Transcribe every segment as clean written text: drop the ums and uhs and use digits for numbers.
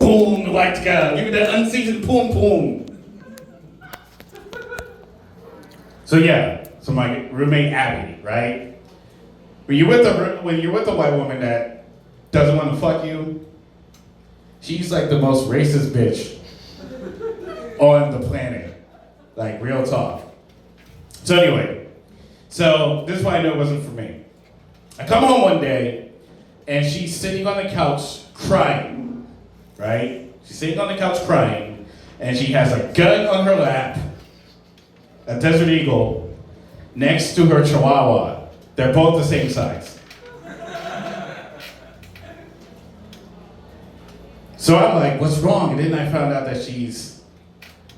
Boom, white girl. Give me that unseasoned boom boom. So my roommate Abby, right? When you're with a white woman that doesn't want to fuck you, she's like the most racist bitch on the planet. Like, real talk. So anyway, this is why I know it wasn't for me. I come home one day, and she's sitting on the couch crying, right? She's sitting on the couch crying, and she has a gun on her lap, a Desert Eagle, next to her Chihuahua. They're both the same size. So I'm like, what's wrong? And then I found out that she's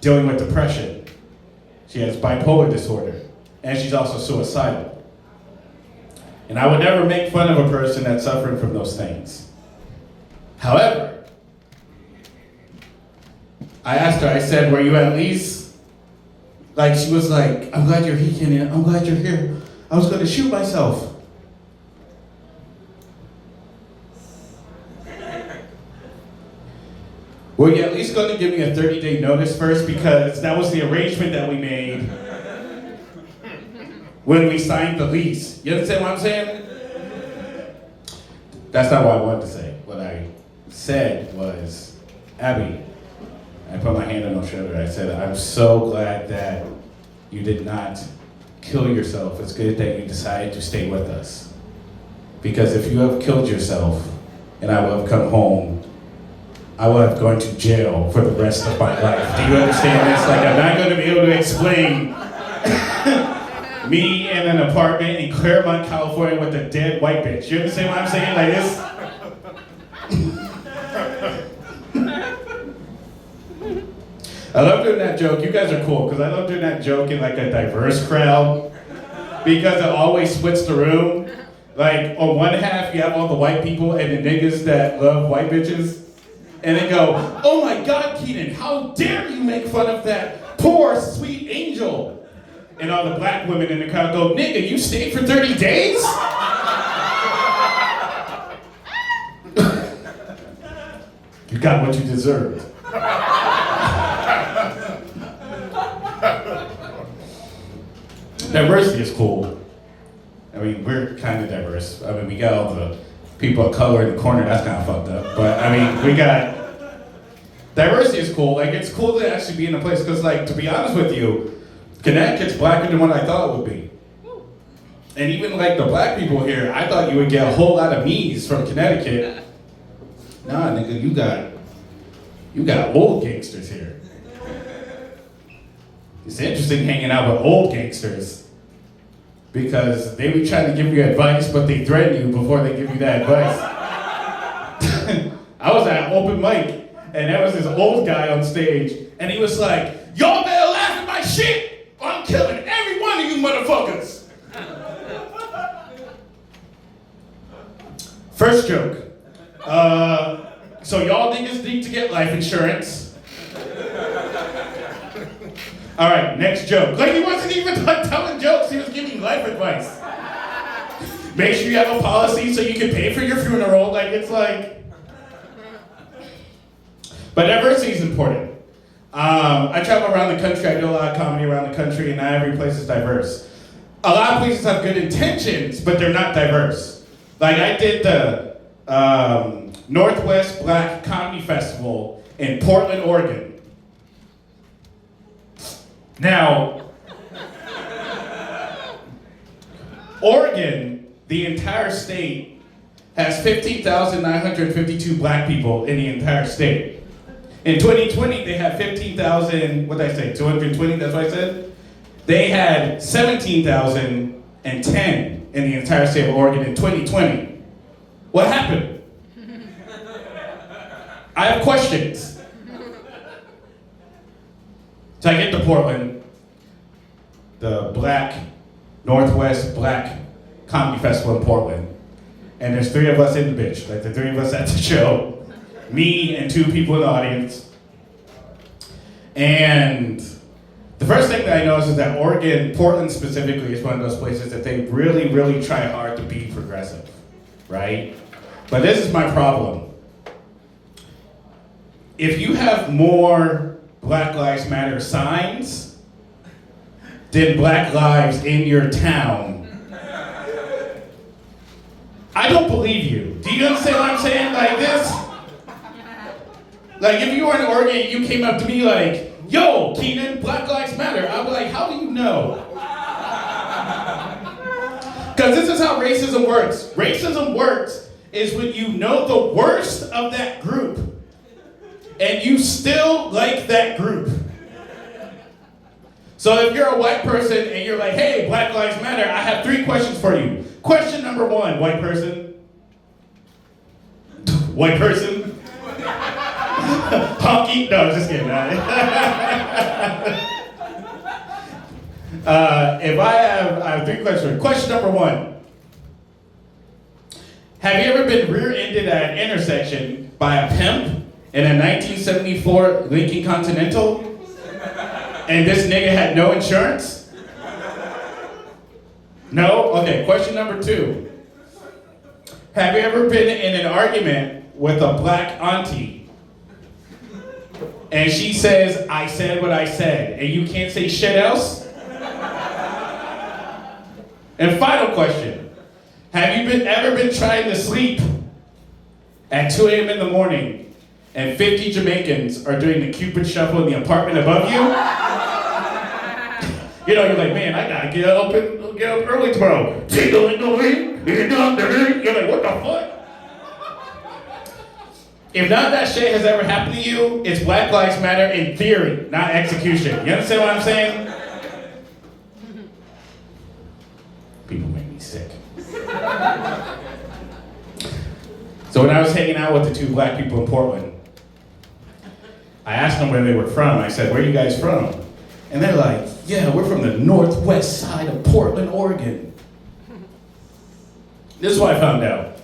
dealing with depression. She has bipolar disorder, and she's also suicidal. And I would never make fun of a person that's suffering from those things. However, I asked her, I said, were you at least, like, she was like, I'm glad you're here, Kenny. I'm glad you're here. I was going to shoot myself. Were you at least going to give me a 30-day notice first? Because that was the arrangement that we made when we signed the lease. You understand what I'm saying? That's not what I wanted to say. What I said was, Abby, I put my hand on her shoulder. I said, I'm so glad that you did not kill yourself. It's good that you decided to stay with us. Because if you have killed yourself and I would have come home, I would have gone to jail for the rest of my life. Do you understand this? Like, I'm not going to be able to explain me in an apartment in Claremont, California with a dead white bitch. You understand what I'm saying? Like this? I love doing that joke. You guys are cool, because I love doing that joke in like a diverse crowd, because it always splits the room. Like, on one half, you have all the white people and the niggas that love white bitches. And they go, oh my God, Keaton, how dare you make fun of that poor, sweet angel? And all the black women in the crowd go, nigga, you stayed for 30 days? You got what you deserved. Diversity is cool. I mean, we're kind of diverse. I mean, we got all the people of color in the corner, that's kind of fucked up. But I mean, we got, diversity is cool. Like, it's cool to actually be in a place, because like, to be honest with you, Connecticut's blacker than what I thought it would be. And even like the black people here, I thought you would get a whole lot of me's from Connecticut. Nah, nigga, you got old gangsters here. It's interesting hanging out with old gangsters, because they be trying to give you advice, but they threaten you before they give you that advice. I was at an open mic, and there was this old guy on stage, and he was like, y'all better laugh at my shit, or I'm killing every one of you motherfuckers. First joke. So y'all niggas need to get life insurance. All right, next joke. Like, he wasn't even telling jokes, he was giving life advice. Make sure you have a policy so you can pay for your funeral. Like, it's like... But diversity is important. I travel around the country, I do a lot of comedy around the country, and not every place is diverse. A lot of places have good intentions, but they're not diverse. Like, I did the Northwest Black Comedy Festival in Portland, Oregon. Now, Oregon, the entire state, has 15,952 black people in the entire state. In 2020, they had 15,000, what did I say, 220, that's what I said? They had 17,010 in the entire state of Oregon in 2020. What happened? I have questions. So I get to Portland, the Northwest Black Comedy Festival in Portland, and there's three of us in the bitch, like the three of us at the show, me and two people in the audience. And the first thing that I noticed is that Oregon, Portland specifically, is one of those places that they really, really try hard to be progressive, right? But this is my problem. if you have more Black Lives Matter signs than Black lives in your town, I don't believe you. Do you understand what I'm saying? Like this? Like if you were in Oregon and you came up to me like, yo, Keenan, Black Lives Matter, I'd be like, how do you know? Because this is how racism works. Racism works is when you know the worst of that group and you still like that group. So if you're a white person and you're like, hey, Black Lives Matter, I have 3 questions for you. Question number 1, white person. White person. Honky? No, just kidding. If I have 3 questions. Question number 1. Have you ever been rear-ended at an intersection by a pimp in a 1974 Lincoln Continental? And this nigga had no insurance? No? Okay, question number 2. Have you ever been in an argument with a black auntie and she says, I said what I said, and you can't say shit else? And final question. Have you ever been trying to sleep at 2 a.m. in the morning and 50 Jamaicans are doing the Cupid shuffle in the apartment above you? You know, you're like, man, I gotta get up early tomorrow. You're like, what the fuck? If none of that shit has ever happened to you, it's Black Lives Matter in theory, not execution. You understand what I'm saying? People make me sick. So when I was hanging out with the 2 black people in Portland, I asked them where they were from. I said, where are you guys from? And they're like, yeah, we're from the northwest side of Portland, Oregon. This is what I found out.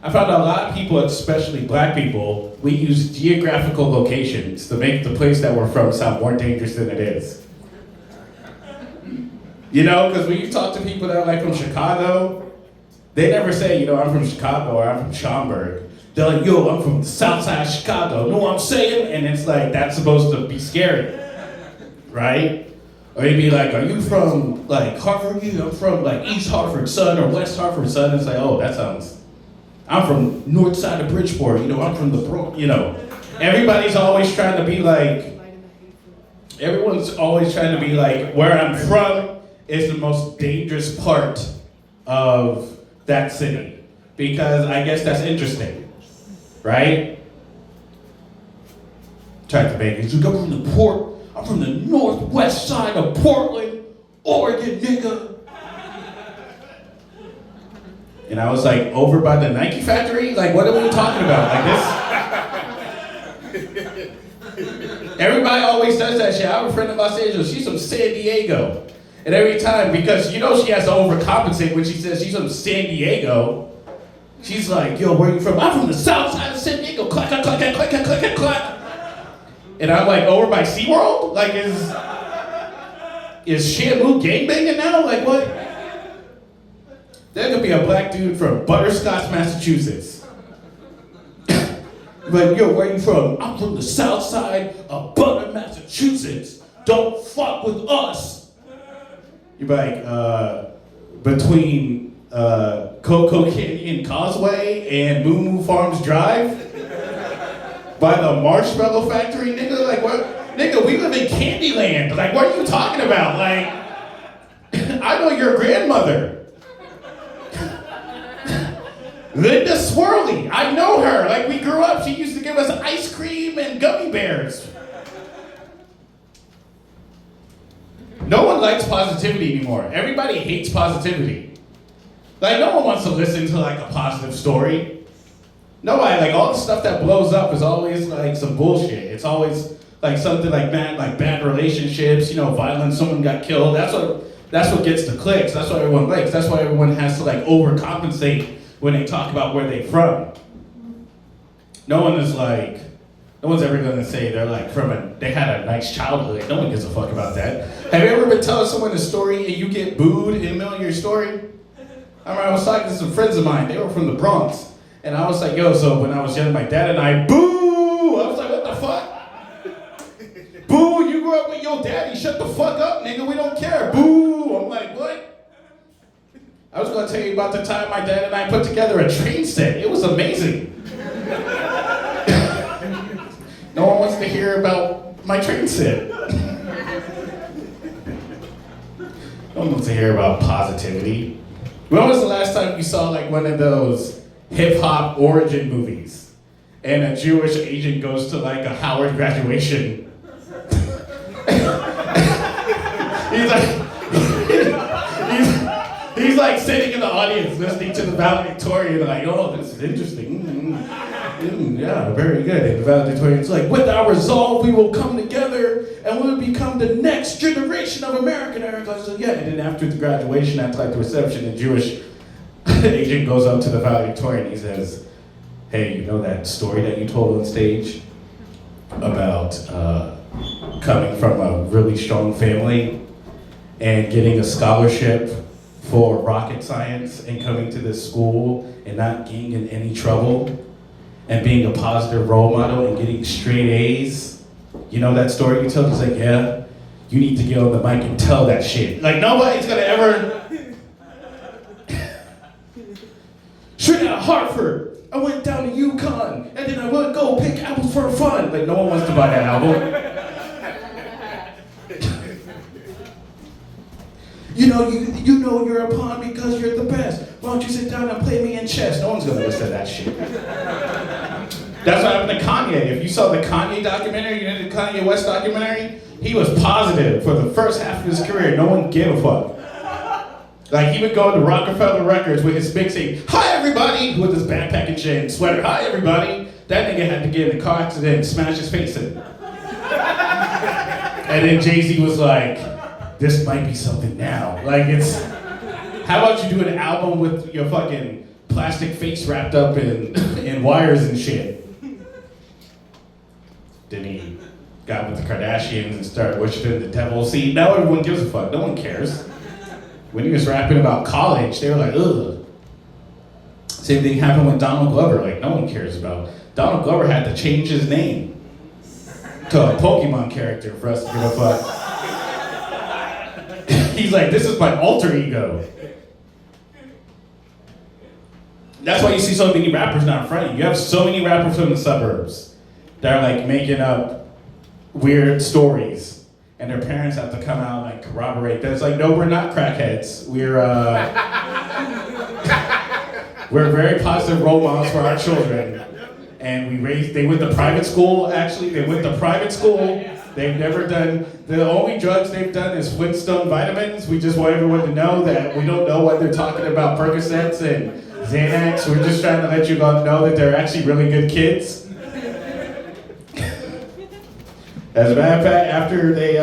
I found out a lot of people, especially black people, we use geographical locations to make the place that we're from sound more dangerous than it is. You know, because when you talk to people that are like from Chicago, they never say, you know, I'm from Chicago or I'm from Schaumburg. They're like, yo, I'm from the south side of Chicago. Know what I'm saying? And it's like, that's supposed to be scary, right? Or they'd be like, are you from like Hartford? I'm from like East Hartford, son, or West Hartford, son. It's like, oh, that sounds, I'm from north side of Bridgeport. You know, I'm from the Brook, you know. Everybody's always trying to be like, everyone's always trying to be like, where I'm from is the most dangerous part of that city. Because I guess that's interesting, right? Try to make it. You go from the port. I'm from the northwest side of Portland, Oregon, nigga. And I was like, over by the Nike factory? Like, what are we talking about? Like this? Everybody always does that shit. I have a friend in Los Angeles. She's from San Diego. And every time, because you know she has to overcompensate when she says she's from San Diego, she's like, yo, where are you from? I'm from the south side of San Diego. Clack, clack, clack, clack, clack, clack, clack, clack. And I'm like, over by SeaWorld? Like, is Shamu gangbanging now? Like, what? There could be a black dude from Butterscotch, Massachusetts. Like, yo, where you from? I'm from the south side of Butter, Massachusetts. Don't fuck with us. You're like, between Coco Canyon Causeway and Moo Moo Farms Drive? By the Marshmallow Factory, nigga? Like, what? Nigga, we live in Candyland. Like, what are you talking about? Like, I know your grandmother. Linda Swirly, I know her. Like, we grew up, she used to give us ice cream and gummy bears. No one likes positivity anymore. Everybody hates positivity. Like, no one wants to listen to, like, a positive story. Nobody, like, all the stuff that blows up is always, like, some bullshit. It's always, like, something like bad relationships, you know, violence, someone got killed. That's what gets the clicks. That's what everyone likes. That's why everyone has to, like, overcompensate when they talk about where they're from. No one's ever gonna say they're, like, they had a nice childhood. No one gives a fuck about that. Have you ever been telling someone a story and you get booed in the middle of your story? I remember I was talking to some friends of mine. They were from the Bronx. And I was like, yo, so when I was young, my dad and I, boo! I was like, what the fuck? grew up with your daddy. Shut the fuck up, nigga. We don't care. Boo. I'm like, what? I was gonna tell you about the time my dad and I put together a train set. It was amazing. No one wants to hear about my train set. No one wants to hear about positivity. When was the last time you saw like one of those hip-hop origin movies and a Jewish agent goes to like a Howard graduation? he's like sitting in the audience listening to the valedictorian like, oh, this is interesting. Yeah, very good. And the valedictorian's like, with our resolve, we will come together and we will become the next generation of American. And I said, yeah. And then after the graduation, after like the reception, the Jewish agent goes up to the valedictorian. He says, hey, you know that story that you told on stage about coming from a really strong family and getting a scholarship for rocket science and coming to this school and not getting in any trouble and being a positive role model and getting straight A's? You know that story you told? He's like, yeah, you need to get on the mic and tell that shit. Like, nobody's gonna ever... Straight out of Hartford, I went down to UConn, and then I would go pick apples for fun. Like, no one wants to buy that album. You know you're a pawn because you're the best. Why don't you sit down and play me in chess? No one's gonna listen to that shit. That's what happened to Kanye. If you saw the Kanye documentary, you know the Kanye West documentary, he was positive for the first half of his career. No one gave a fuck. Like, he would go to Rockefeller Records with his mixtape, hi everybody, with his backpack and shit and sweater, hi everybody. That nigga had to get in a car accident and smash his face in. And then Jay-Z was like, this might be something now. Like, it's, how about you do an album with your fucking plastic face wrapped up in wires and shit? Then he got with the Kardashians and started worshiping the devil. See, now everyone gives a fuck. No one cares. When he was rapping about college, they were like, ugh. Same thing happened with Donald Glover. Like, no one cares about. Donald Glover had to change his name to a Pokemon character for us to give a fuck. He's like, this is my alter ego. That's why you see so many rappers not in front of you. You have so many rappers from the suburbs that are like making up weird stories. And their parents have to come out and like corroborate that. It's like, no, we're not crackheads. We're very positive role models for our children. And they went to private school, actually. They went to private school. They've never done, the only drugs they've done is Flintstone vitamins. We just want everyone to know that we don't know what they're talking about Percocets and Xanax. We're just trying to let you know that they're actually really good kids. As a matter of fact, after they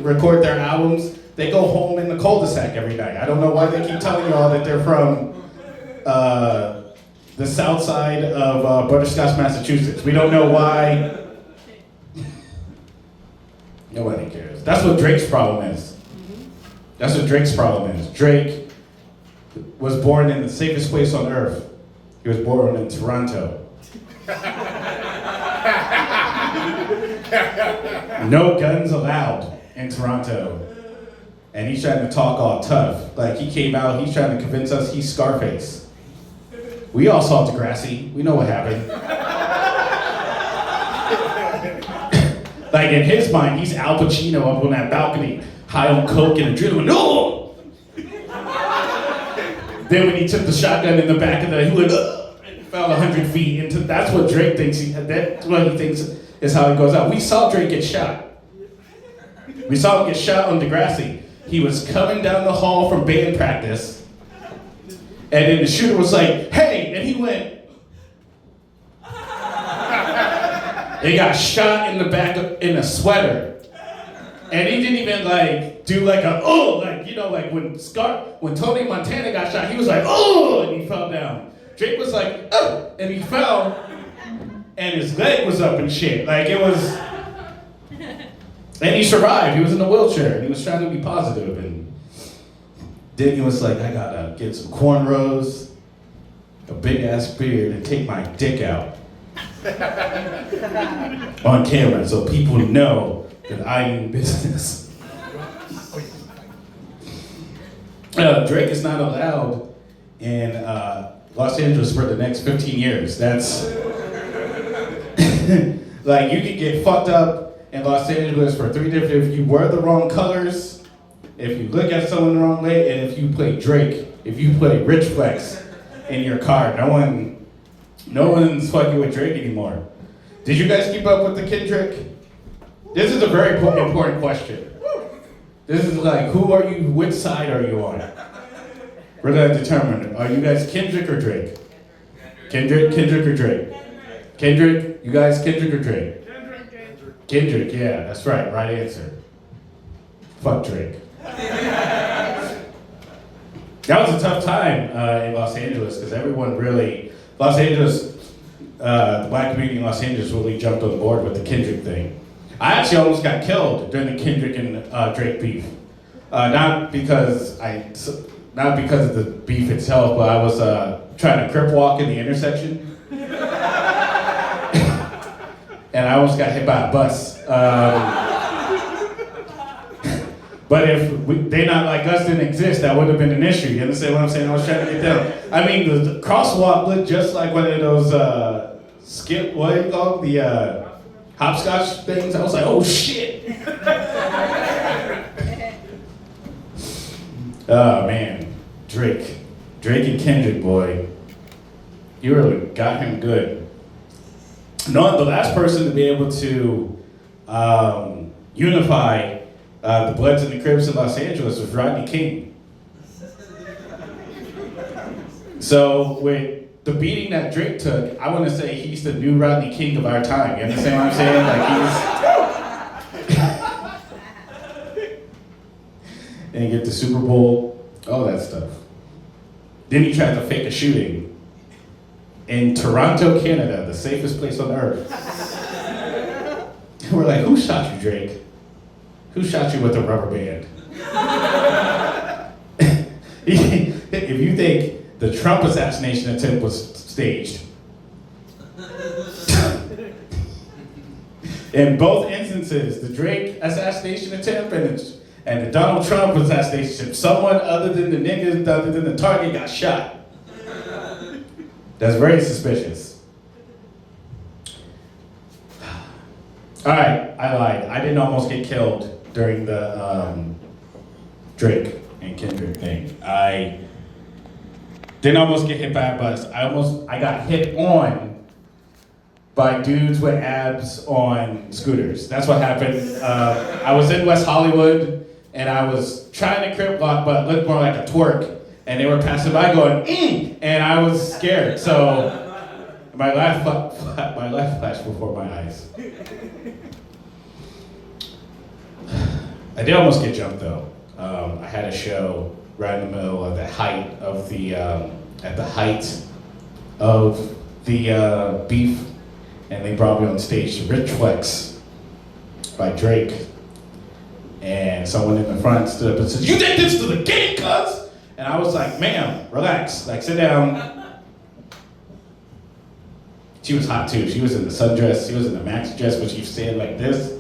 record their albums, they go home in the cul-de-sac every night. I don't know why they keep telling you all that they're from the south side of Butterscotch, Massachusetts. We don't know why. Nobody cares. That's what Drake's problem is. That's what Drake's problem is. Drake was born in the safest place on earth. He was born in Toronto. No guns allowed in Toronto. And he's trying to talk all tough. Like, he came out, he's trying to convince us he's Scarface. We all saw Degrassi. We know what happened. Like, in his mind, he's Al Pacino up on that balcony, high on coke and adrenaline. No! Then when he took the shotgun in the back of the, he went, and fell 100 feet into, that's what Drake thinks, that's what he thinks is how he goes out. We saw Drake get shot. We saw him get shot on Degrassi. He was coming down the hall from band practice, and then the shooter was like, hey, and he went, they got shot in the back in a sweater. And he didn't even like do like a, oh, like, you know, like when Tony Montana got shot, he was like, oh, and he fell down. Drake was like, oh, and he fell, and his leg was up and shit. Like, it was, and he survived. He was in a wheelchair, and he was trying to be positive. And then he was like, I gotta get some cornrows, a big ass beard, and take my dick out on camera so people know that I mean business. Drake is not allowed in Los Angeles for the next 15 years. That's like you could get fucked up in Los Angeles for 3 different, if you wear the wrong colors, if you look at someone the wrong way, and if you play Drake, if you play Rich Flex in your car. No one's fucking with Drake anymore. Did you guys keep up with the Kendrick? This is a very important question. This is like, who are you, which side are you on? We're gonna determine, are you guys Kendrick or Drake? Kendrick or Drake? Kendrick, you guys Kendrick or Drake? Kendrick, yeah, that's right answer. Fuck Drake. That was a tough time in Los Angeles because everyone really, the black community in Los Angeles really jumped on board with the Kendrick thing. I actually almost got killed during the Kendrick and Drake beef. Not because of the beef itself, but I was trying to crip walk in the intersection. And I almost got hit by a bus. But if They Not Like Us didn't exist, that wouldn't have been an issue. You understand what I'm saying? I was trying to get down. I mean, the crosswalk looked just like one of those what do you call them? The hopscotch things. I was like, oh shit. Oh man, Drake and Kendrick, boy, you really got him good. No, the last person to be able to unify the Bloods and the Crips in Los Angeles was Rodney King. So with the beating that Drake took, I want to say he's the new Rodney King of our time. You understand what I'm saying? Like and he get the Super Bowl, all that stuff. Then he tried to fake a shooting in Toronto, Canada, the safest place on earth. We're like, who shot you, Drake? Who shot you with a rubber band? If you think the Trump assassination attempt was staged, in both instances, the Drake assassination attempt and the Donald Trump assassination attempt, someone other than the niggas, other than the target, got shot. That's very suspicious. All right, I lied. I didn't almost get killed during the Drake and Kendrick thing. I didn't almost get hit by a bus. I got hit on by dudes with abs on scooters. That's what happened. I was in West Hollywood and I was trying to crip walk, but it looked more like a twerk. And they were passing by going, and I was scared. So my life flashed before my eyes. I did almost get jumped though. I had a show right in the middle of the height of the beef, and they brought me on stage to Rich Flex by Drake, and someone in the front stood up and said, "You did this to the game, cuz?" And I was like, "Ma'am, relax, like sit down." She was hot too. She was in the sundress. She was in the maxi dress, but she stayed like this.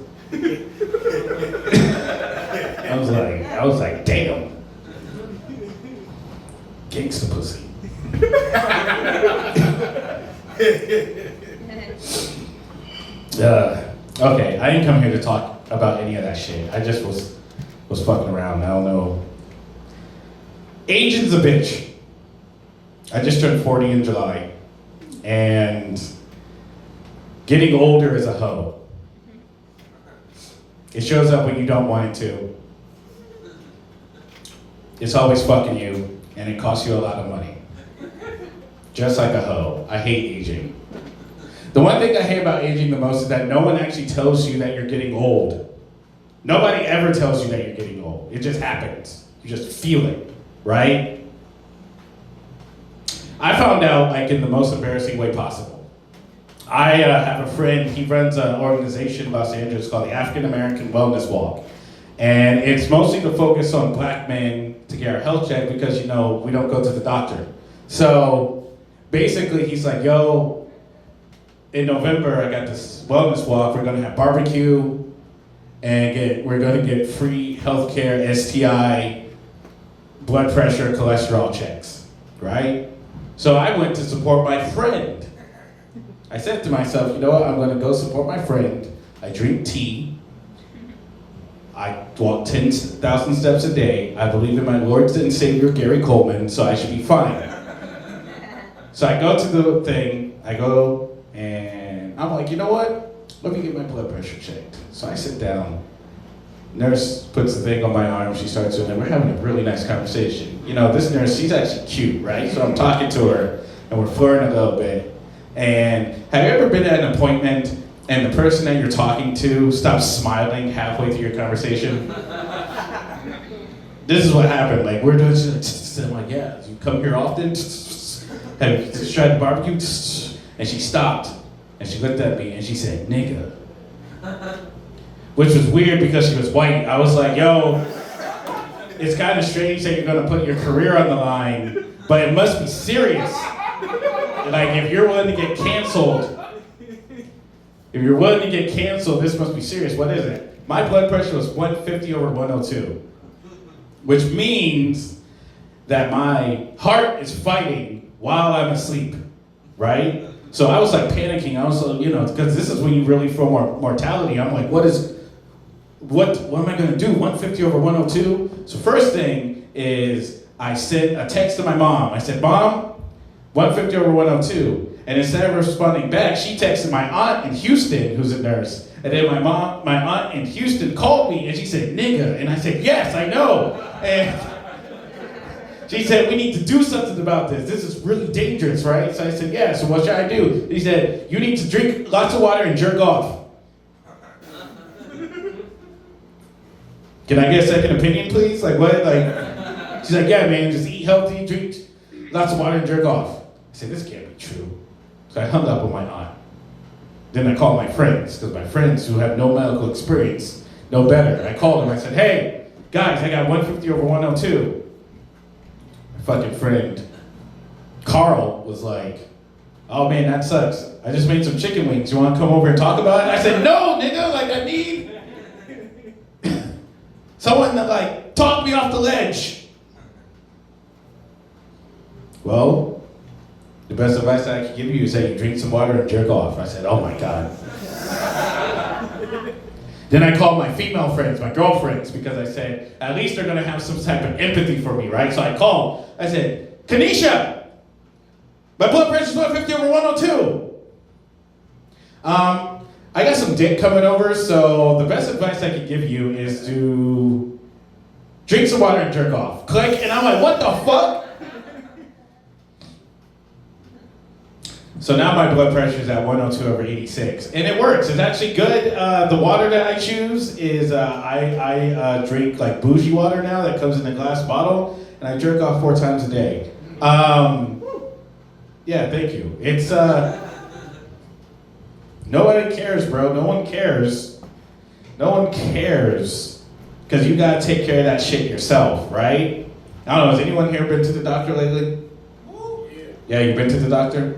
I was like, damn. Gangsta pussy. Okay, I didn't come here to talk about any of that shit. I just was fucking around. I don't know. Aging's a bitch. I just turned 40 in July, and getting older is a hoe. It shows up when you don't want it to. It's always fucking you, and it costs you a lot of money. Just like a hoe. I hate aging. The one thing I hate about aging the most is that no one actually tells you that you're getting old. Nobody ever tells you that you're getting old. It just happens. You just feel it, right? I found out like in the most embarrassing way possible. I have a friend, he runs an organization in Los Angeles called the African American Wellness Walk. And it's mostly to focus on black men to get our health check because, you know, we don't go to the doctor. So basically he's like, yo, in November I got this wellness walk, we're gonna have barbecue, and we're going to get free healthcare, STI, blood pressure, cholesterol checks, right? So I went to support my friend. I said to myself, you know what, I'm going to go support my friend. I drink tea. I walk 10,000 steps a day. I believe in my Lord and Savior, Gary Coleman, so I should be fine. So I go to the thing, and I'm like, you know what? Let me get my blood pressure checked. So I sit down. Nurse puts the thing on my arm. She starts doing it. We're having a really nice conversation. You know, this nurse, she's actually cute, right? So I'm talking to her, and we're flirting a little bit. And have you ever been at an appointment and the person that you're talking to stops smiling halfway through your conversation? This is what happened. Like, we're doing shit. I'm like, yeah, you come here often? Have you tried the barbecue? And she stopped, and she looked at me, and she said, nigga. Which was weird because she was white. I was like, yo, it's kind of strange that you're gonna put your career on the line, but it must be serious. Like, if you're willing to get canceled, this must be serious. What is it? My blood pressure was 150 over 102, which means that my heart is fighting while I'm asleep, right? So I was like panicking. I was like, because this is when you really feel mortality. I'm like, what am I gonna do? 150 over 102? So first thing is I sent a text to my mom. I said, Mom, 150 over 102. And instead of responding back, she texted my aunt in Houston, who's a nurse. And then my aunt in Houston called me and she said, nigga. And I said, yes, I know. And she said, we need to do something about this. This is really dangerous, right? So I said, yeah, so what should I do? He said, you need to drink lots of water and jerk off. Can I get a second opinion, please? Like, what? Like, she's like, yeah, man, just eat healthy, drink lots of water and jerk off. I said, this can't be true. So I hung up with my aunt. Then I called my friends, because my friends who have no medical experience know better. I called them, I said, hey, guys, I got 150 over 102. My fucking friend, Carl, was like, oh man, that sucks. I just made some chicken wings. You want to come over and talk about it? I said, no, nigga, like I need someone to like talk me off the ledge. Well, the best advice I could give you is that you drink some water and jerk off. I said, oh my God. Then I called my female friends, my girlfriends, because I said, at least they're gonna have some type of empathy for me, right? So I called, I said, Kanisha, my blood pressure's 150 over 102. I got some dick coming over, so the best advice I could give you is to drink some water and jerk off. Click, and I'm like, what the fuck? So now my blood pressure is at 102 over 86, and it works. It's actually good. The water that I choose is I drink like bougie water now that comes in a glass bottle, and I jerk off 4 times a day. Yeah, thank you. It's nobody cares, bro. No one cares. No one cares because you gotta take care of that shit yourself, right? I don't know. Has anyone here been to the doctor lately? Yeah, you've been to the doctor?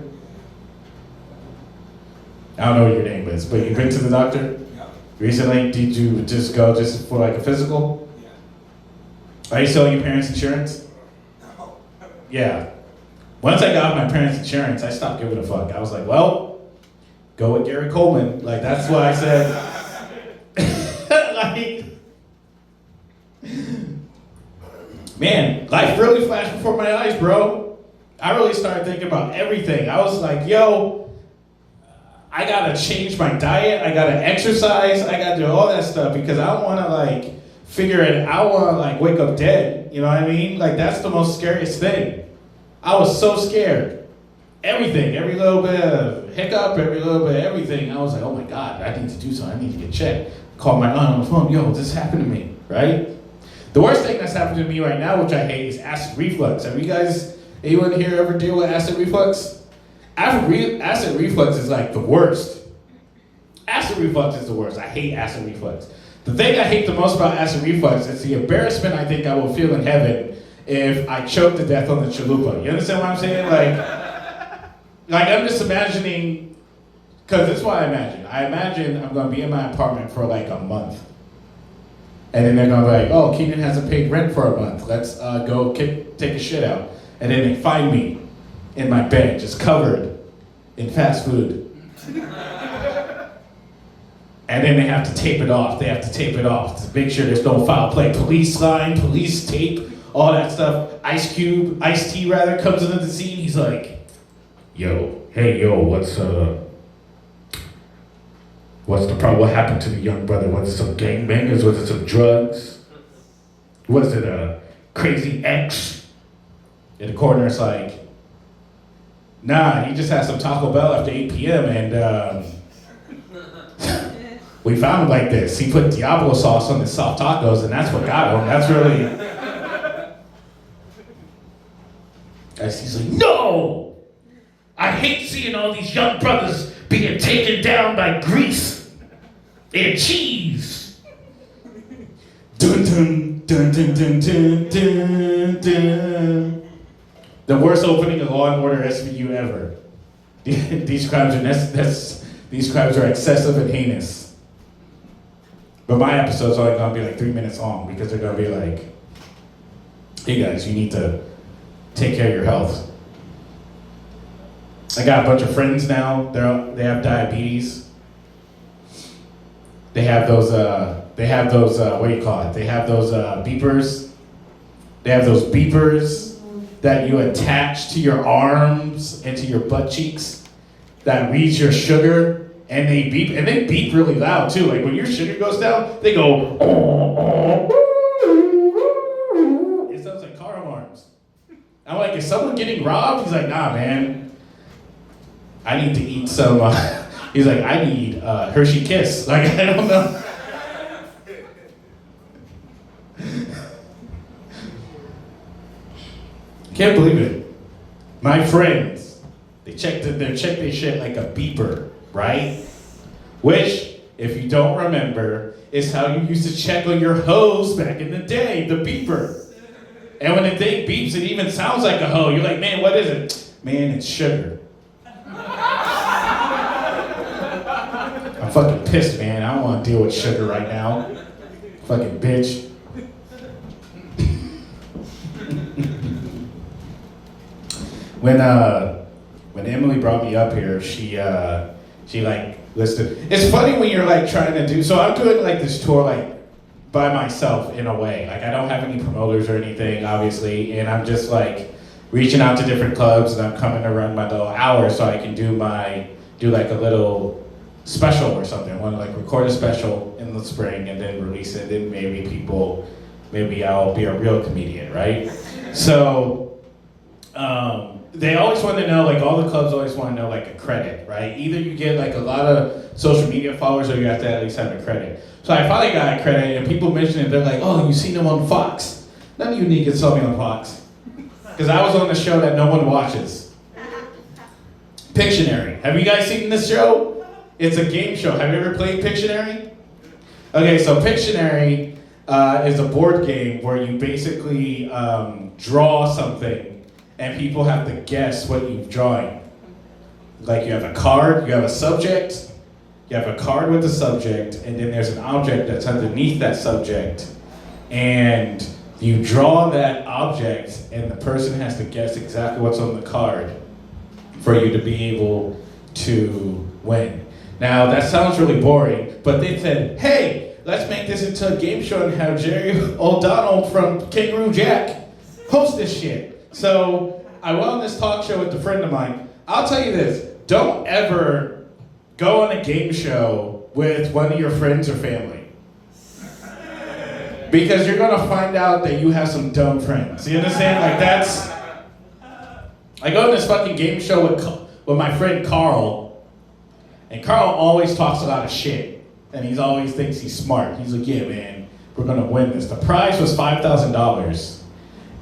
I don't know what your name is, but you've been to the doctor? Yeah. Recently? Did you just go just for like a physical? Yeah. Are you selling your parents' insurance? No. Yeah. Once I got my parents' insurance, I stopped giving a fuck. I was like, well, go with Gary Coleman. Like, that's what I said. Like, man, life really flashed before my eyes, bro. I really started thinking about everything. I was like, yo, I gotta change my diet, I gotta exercise, I gotta do all that stuff because I don't wanna like figure it, I wanna like wake up dead, you know what I mean? Like that's the most scariest thing. I was so scared. Everything, every little bit of hiccup, every little bit of everything, I was like, oh my God, I need to do something, I need to get checked. Call my aunt on the phone, yo, this happened to me, right? The worst thing that's happened to me right now, which I hate, is acid reflux. Have you guys, anyone here ever deal with acid reflux? Acid reflux is like the worst. Acid reflux is the worst. I hate acid reflux. The thing I hate the most about acid reflux is the embarrassment I think I will feel in heaven if I choke to death on the chalupa. You understand what I'm saying? Like I'm just imagining, because this is what I imagine. I imagine I'm going to be in my apartment for like a month. And then they're gonna be like, oh, Keenan hasn't paid rent for a month. Let's go take a shit out. And then they find me in my bed, just covered in fast food. And then they have to tape it off. They have to tape it off to make sure there's no foul play. Police line, police tape, all that stuff. Ice T rather, comes into the scene. He's like, what's the problem? What happened to the young brother? Was it some gangbangers? Was it some drugs? Was it a crazy ex? And the coroner's like, nah, he just had some Taco Bell after 8 p.m. and we found him like this. He put Diablo sauce on his soft tacos and that's what got him. That's really... He's like, no! I hate seeing all these young brothers being taken down by grease and cheese. Dun dun dun dun dun dun dun dun. The worst opening of Law and Order SVU ever. These crimes are excessive and heinous. But my episode's only gonna be like 3 minutes long because they're gonna be like, hey guys, you need to take care of your health. I got a bunch of friends now. They have diabetes. They have those. What do you call it? They have those beepers. They have those beepers that you attach to your arms and to your butt cheeks that reads your sugar, and they beep, and they beep really loud too. Like when your sugar goes down, they go. It sounds like car alarms. I'm like, is someone getting robbed? He's like, nah, man. I need to eat some, he's like, I need Hershey Kiss. Like, I don't know. Can't believe it. My friends, they check their shit like a beeper, right? Which, if you don't remember, is how you used to check on your hose back in the day, the beeper. And when the thing beeps, it even sounds like a hoe. You're like, man, what is it? Man, it's sugar. I'm fucking pissed, man. I don't want to deal with sugar right now. Fucking bitch. When Emily brought me up here, she like listed. It's funny when you're like trying to do. So I'm doing like this tour like by myself in a way. Like I don't have any promoters or anything, obviously, and I'm just like reaching out to different clubs, and I'm coming to run my little hour so I can do like a little special or something. I want to like record a special in the spring and then release it, and maybe I'll be a real comedian, right? So they always want to know, like all the clubs always want to know like a credit, right? Either you get like a lot of social media followers or you have to at least have a credit. So I finally got a credit and people mention it, they're like, oh, you seen him on Fox. None of you niggas saw me on Fox. Because I was on the show that no one watches. Pictionary. Have you guys seen this show? It's a game show. Have you ever played Pictionary? Okay, so Pictionary is a board game where you basically draw something and people have to guess what you've drawn. Like you have a card, you have a subject, you have a card with the subject, and then there's an object that's underneath that subject. And you draw that object and the person has to guess exactly what's on the card for you to be able to win. Now that sounds really boring, but they said, hey, let's make this into a game show and have Jerry O'Donnell from Kangaroo Jack host this shit. So I went on this talk show with a friend of mine. I'll tell you this, don't ever go on a game show with one of your friends or family. Because you're gonna find out that you have some dumb friends. You understand? Like that's, I go on this fucking game show with my friend Carl, and Carl always talks a lot of shit, and he always thinks he's smart. He's like, yeah, man, we're gonna win this. The prize was $5,000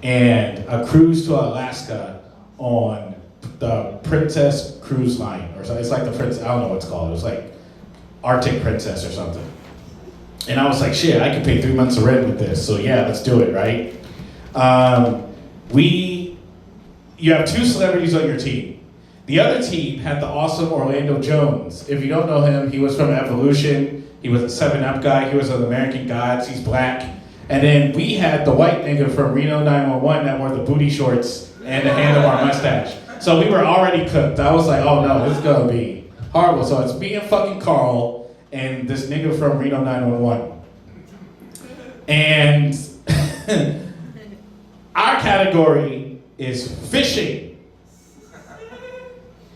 and a cruise to Alaska on the Princess Cruise Line, or something. It's like the Prince, I don't know what it's called. It was like Arctic Princess or something. And I was like, shit, I could pay 3 months of rent with this, so yeah, let's do it, right? You have two celebrities on your team. The other team had the awesome Orlando Jones. If you don't know him, he was from Evolution. He was a 7-Up guy. He was an American Gods. He's black. And then we had the white nigga from Reno 911 that wore the booty shorts and the handlebar mustache. So we were already cooked. I was like, oh no, this is gonna be horrible. So it's me and fucking Carl and this nigga from Reno 911. And our category is fishing.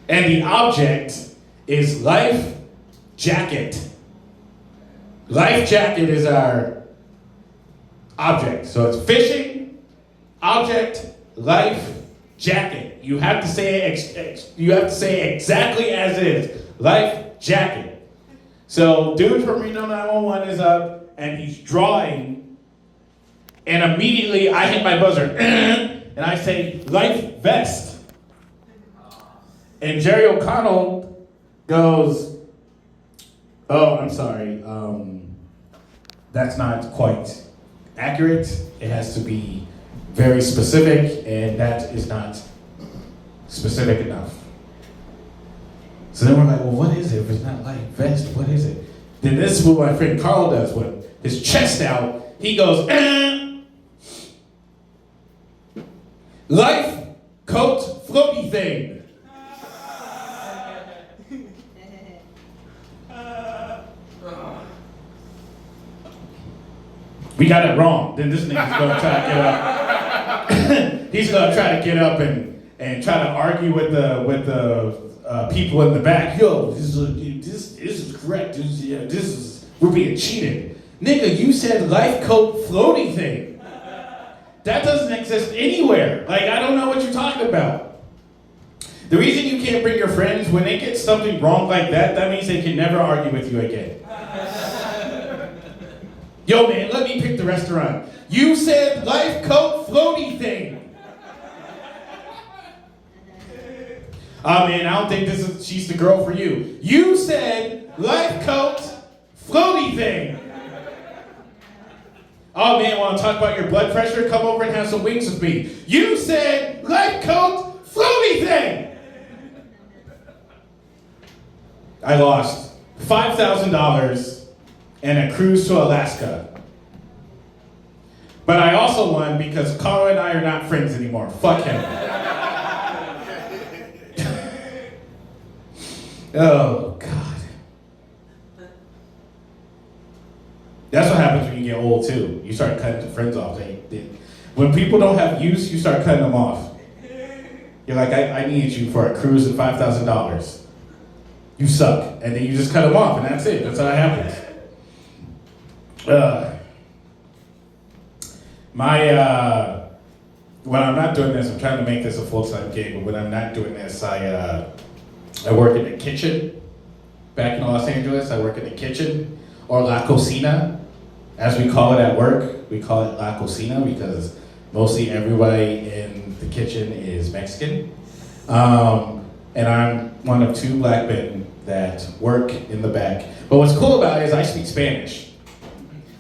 And the object is life jacket. Life jacket is our object. So it's fishing, object, life, jacket. You have to say it exactly as is. Life jacket. So dude from Reno 911 is up and he's drawing, and immediately I hit my buzzer and I say life vest. And Jerry O'Connell goes, oh, I'm sorry, that's not quite accurate. It has to be very specific, and that is not specific enough. So then we're like, well, what is it? If it's not life vest, what is it? Then this is what my friend Carl does with his chest out. He goes, life coat floaty thing. We got it wrong. Then this nigga's gonna try to get up. He's gonna try to get up and try to argue with the people in the back. Yo, this is correct. We're being cheated. Nigga, you said life coat floaty thing. That doesn't exist anywhere. Like, I don't know what you're talking about. The reason you can't bring your friends, when they get something wrong like that, that means they can never argue with you again. Yo, man, let me pick the restaurant. You said life coat floaty thing. Oh, man, I don't think she's the girl for you. You said life coat floaty thing. Oh, man, want to talk about your blood pressure? Come over and have some wings with me. You said life coat floaty thing. I lost $5,000 and a cruise to Alaska. But I also won because Carl and I are not friends anymore. Fuck him. Oh, God. That's what happens when you get old, too. You start cutting the friends off. When people don't have use, you start cutting them off. You're like, I need you for a cruise and $5,000. You suck. And then you just cut them off, and that's it. That's how it happens. When I'm not doing this, I'm trying to make this a full-time gig, but when I'm not doing this, I work in the kitchen. Back in Los Angeles, I work in the kitchen, or La Cocina, as we call it at work. We call it La Cocina because mostly everybody in the kitchen is Mexican. And I'm one of 2 black men that work in the back. But what's cool about it is I speak Spanish.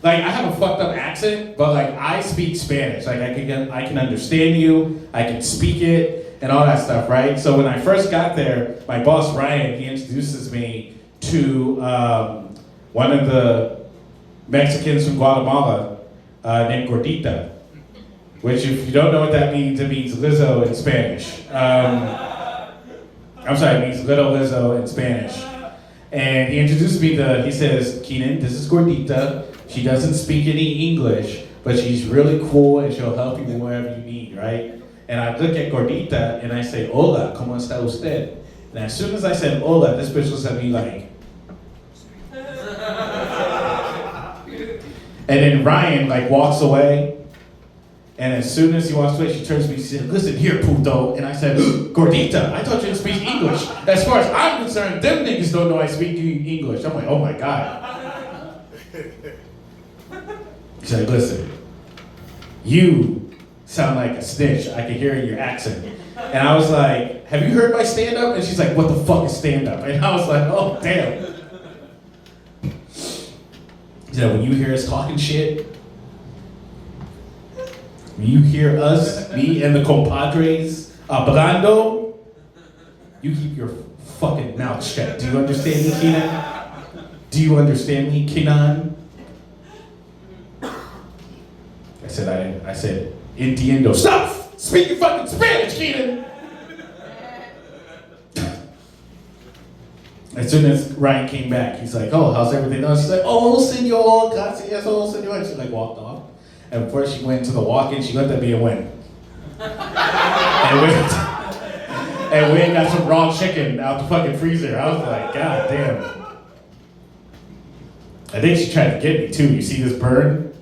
Like, I have a fucked up accent, but like, I speak Spanish. Like, I can understand you, I can speak it, and all that stuff, right? So when I first got there, my boss, Ryan, he introduces me to one of the Mexicans from Guatemala named Gordita, which if you don't know what that means, it means Lizzo in Spanish. I'm sorry, it means Little Lizzo in Spanish. And he introduced me he says, Keenan, this is Gordita. She doesn't speak any English, but she's really cool and she'll help you wherever you need, right? And I look at Gordita and I say, hola, ¿cómo está usted? And as soon as I said hola, this bitch was at me like. And then Ryan like walks away. And as soon as he walks away, she turns to me and said, listen here, puto. And I said, Gordita, I thought you didn't speak English. As far as I'm concerned, them niggas don't know I speak English. I'm like, oh my God. She's like, listen, you sound like a snitch. I can hear it in your accent. And I was like, have you heard my stand-up? And she's like, what the fuck is stand-up? And I was like, oh, damn. She said, when you hear us talking shit, when you hear us, me and the compadres, hablando, you keep your fucking mouth shut. Do you understand me, Keenan? Do you understand me, Kenan? I said, entiendo. Stop speaking fucking Spanish, Kenan! As soon as Ryan came back, he's like, oh, how's everything going? She's like, oh, senor, gracias, oh, senor. And she like walked off. And before she went to the walk-in, she looked at me and went. and went and got some raw chicken out the fucking freezer. I was like, God damn. I think she tried to get me too. You see this burn?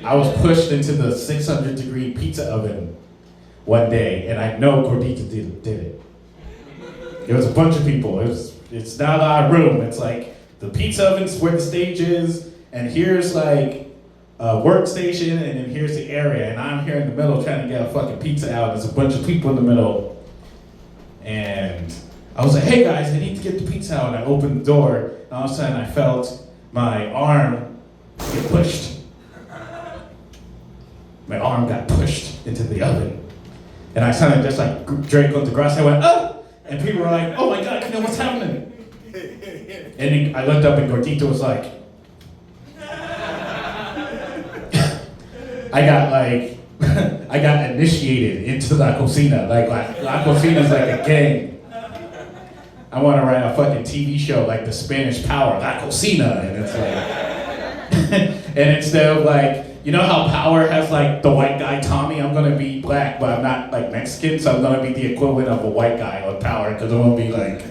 I was pushed into the 600-degree pizza oven one day, and I know Gordita did it. It was a bunch of people. It's not a lot of room. It's like the pizza oven's where the stage is, and here's like a workstation, and then here's the area, and I'm here in the middle trying to get a fucking pizza out. There's a bunch of people in the middle, and I was like, hey guys, I need to get the pizza out, and I opened the door, and all of a sudden I felt my arm get pushed. My arm got pushed into the oven, and I sounded just like Drake on the grass. I went, oh! And people were like, oh my God, you know what's happening? And I looked up and Gordito was like, I got initiated into La Cocina. Like La Cocina's like a gang. I want to write a fucking TV show like the Spanish Power, La Cocina. And it's like, and instead of like, you know how Power has like the white guy Tommy? I'm gonna be black, but I'm not like Mexican, so I'm gonna be the equivalent of a white guy on Power, because I'm gonna be like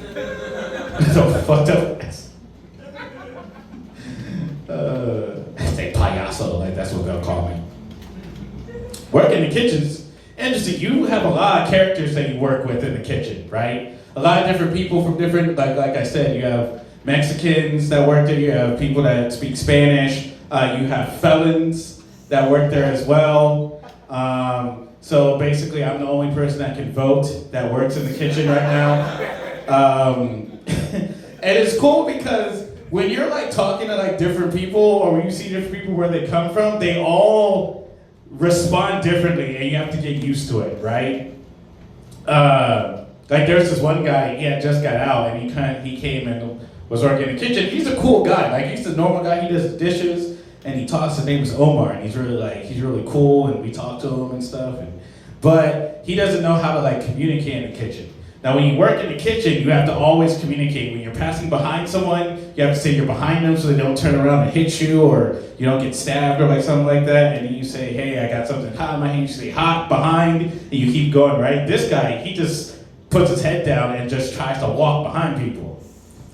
so fucked up. Say payaso, like that's what they'll call me. Work in the kitchen's interesting. You have a lot of characters that you work with in the kitchen, right? A lot of different people from different, like I said, you have Mexicans that work there, you have people that speak Spanish, you have felons that work there as well. So basically, I'm the only person that can vote that works in the kitchen right now. And it's cool because when you're like talking to like different people, or when you see different people where they come from, they all respond differently, and you have to get used to it, right? Like there's this one guy, he had just got out, and he came and was working in the kitchen. He's a cool guy, like he's the normal guy. He does dishes. And he talks, his name is Omar, and he's really cool, and we talk to him and stuff, but he doesn't know how to like communicate in the kitchen. Now when you work in the kitchen, you have to always communicate. When you're passing behind someone, you have to say you're behind them so they don't turn around and hit you, or you don't get stabbed or like something like that, and then you say, hey, I got something hot in my hand, you say hot, behind, and you keep going, right? This guy, he just puts his head down and just tries to walk behind people,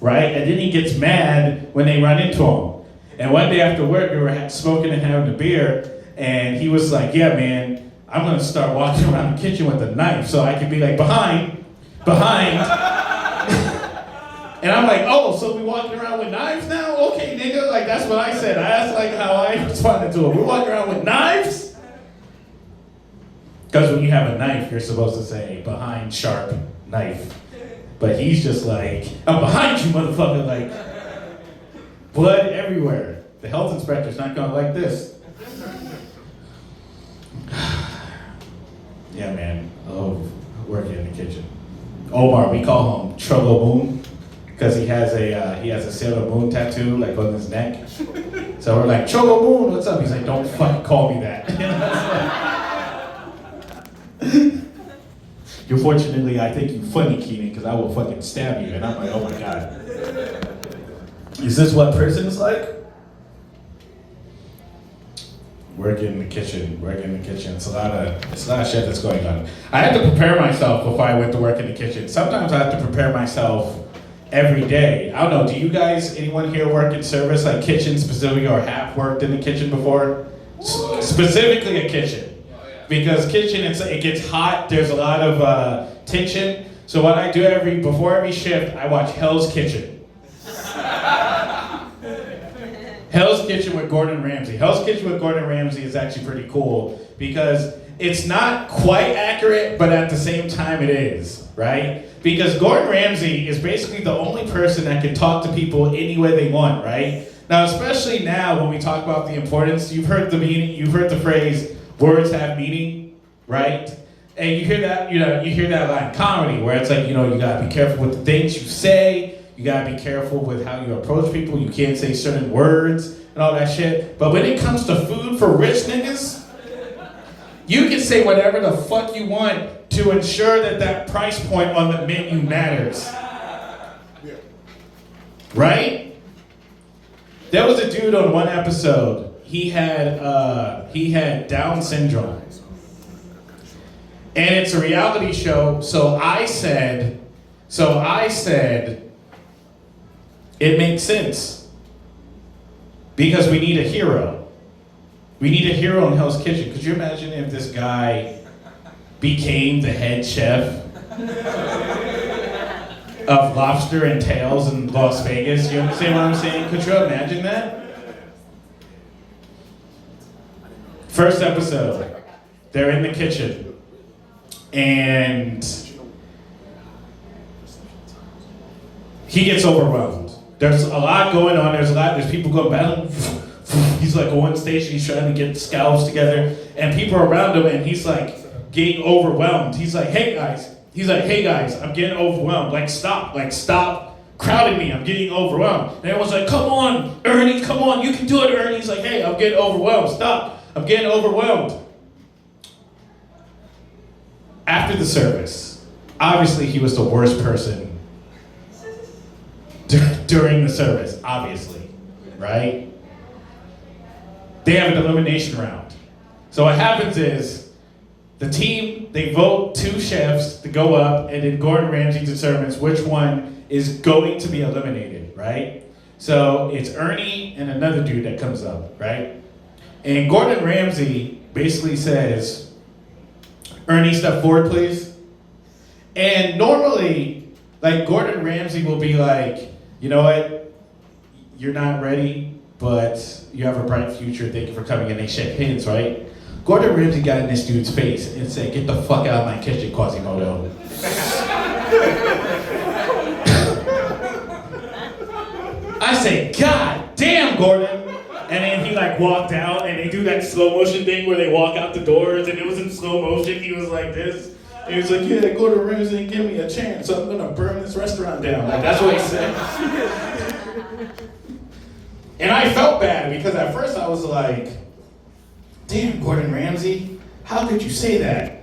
right? And then he gets mad when they run into him. And one day after work, we were smoking and having a beer, and he was like, yeah, man, I'm gonna start walking around the kitchen with a knife so I can be like, behind. And I'm like, oh, so we walking around with knives now? Okay, nigga, like that's what I said. That's like how I responded to it. We're walking around with knives? Because when you have a knife, you're supposed to say, behind sharp knife. But he's just like, I'm behind you, motherfucker, like, blood everywhere. The health inspector's not gonna like this. Yeah, man. Oh, working in the kitchen. Omar, we call him Trollo Moon because he has a Sailor Moon tattoo like on his neck. So we're like, Trollo Moon, what's up? He's like, don't fucking call me that. Fortunately, I think you funny, Keenan, because I will fucking stab you. And I'm like, oh my God. Is this what prison is like? Working in the kitchen. It's a lot of shit that's going on. I had to prepare myself before I went to work in the kitchen. Sometimes I have to prepare myself every day. I don't know, do you guys, anyone here work in service, like kitchen specifically, or have worked in the kitchen before? Specifically a kitchen. Because kitchen, it gets hot, there's a lot of tension. So what I do before every shift, I watch Hell's Kitchen. Hell's Kitchen with Gordon Ramsay. Hell's Kitchen with Gordon Ramsay is actually pretty cool because it's not quite accurate, but at the same time it is, right? Because Gordon Ramsay is basically the only person that can talk to people any way they want, right? Now, especially now when we talk about the importance, you've heard the phrase, words have meaning, right? And you hear that line in comedy where it's like, you gotta be careful with the things you say. You gotta be careful with how you approach people. You can't say certain words and all that shit. But when it comes to food for rich niggas, you can say whatever the fuck you want to ensure that that price point on the menu matters. Right? There was a dude on one episode. He had Down syndrome. And it's a reality show, so I said, it makes sense. Because we need a hero. We need a hero in Hell's Kitchen. Could you imagine if this guy became the head chef of Lobster and Tails in Las Vegas? You understand what I'm saying? Could you imagine that? First episode, they're in the kitchen. And he gets overwhelmed. There's a lot going on. There's people going battling. He's like on stage. He's trying to get scalps together, and people are around him, and he's like getting overwhelmed. He's like, "Hey guys," I'm getting overwhelmed. Stop crowding me. I'm getting overwhelmed. And everyone's like, "Come on, Ernie, come on, you can do it, Ernie." He's like, "Hey, I'm getting overwhelmed. Stop. I'm getting overwhelmed." After the service, obviously he was the worst person during the service, obviously, right? They have an elimination round. So what happens is, the team, they vote 2 chefs to go up, and then Gordon Ramsay determines which one is going to be eliminated, right? So it's Ernie and another dude that comes up, right? And Gordon Ramsay basically says, "Ernie, step forward, please." And normally, like, Gordon Ramsay will be like, "You know what? You're not ready, but you have a bright future. Thank you for coming." And they shake hands, right? Gordon Ramsay got in this dude's face and said, "Get the fuck out of my kitchen, Quasimodo." I say, "God damn, Gordon." And then he like walked out, and they do that slow motion thing where they walk out the doors, and it was in slow motion. He was like this. And he was like, "Yeah, Gordon Ramsay didn't give me a chance, so I'm gonna burn this restaurant down." Like, that's what he said. And I felt bad because at first I was like, "Damn, Gordon Ramsay, how could you say that?"